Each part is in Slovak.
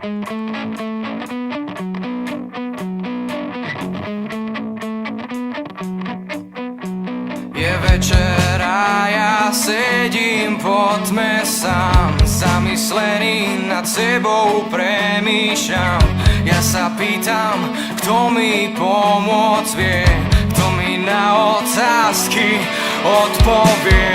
Je večer a ja sedím po tme sám, zamyslený nad sebou premýšľam. Ja sa pýtam, kto mi pomôcť vie, kto mi na otázky odpovie.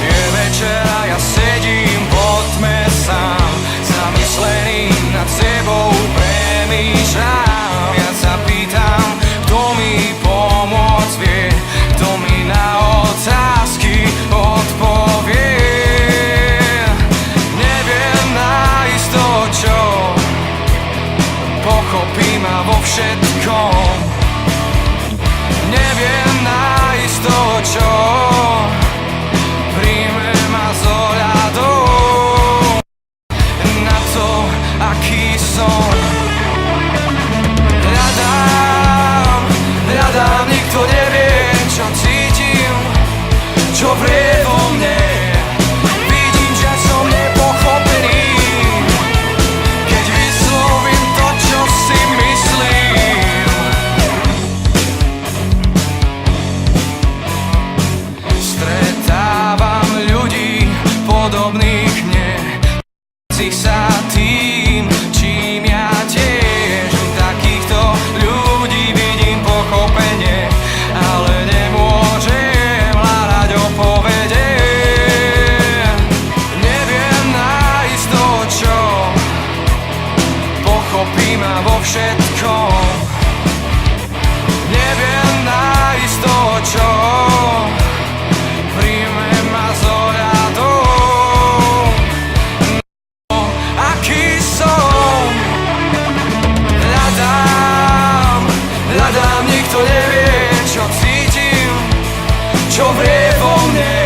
Je večer a ja sedím po tme sám, zamyslený nad sebou premýšľam. Ja sa pýtam, kto mi pomôcť vie, kto mi na otázky odpovie. Neviem naisto čo, pochopí ma vo všetkom. Neviem naisto čo, príjme ma s ohľadom na to, aký som. Hľadám, nikto nevie, čo cítim, čo vrie vo mne. Vidím, že som nepochopený, keď vyslovím to, čo si myslím. Stretávam ľudí podobných mne, si sa tým, čím ja tiež. Takýchto ľudí vidím pochopenie, ale nemôžem hľadať odpovede. Neviem naisto čo, pochopí ma vo všetkom. Neviem naisto čo, príjme ma s ohľadom, aký som. Hľadám, nikto nevie, čo cítim, čo vrie vo mne.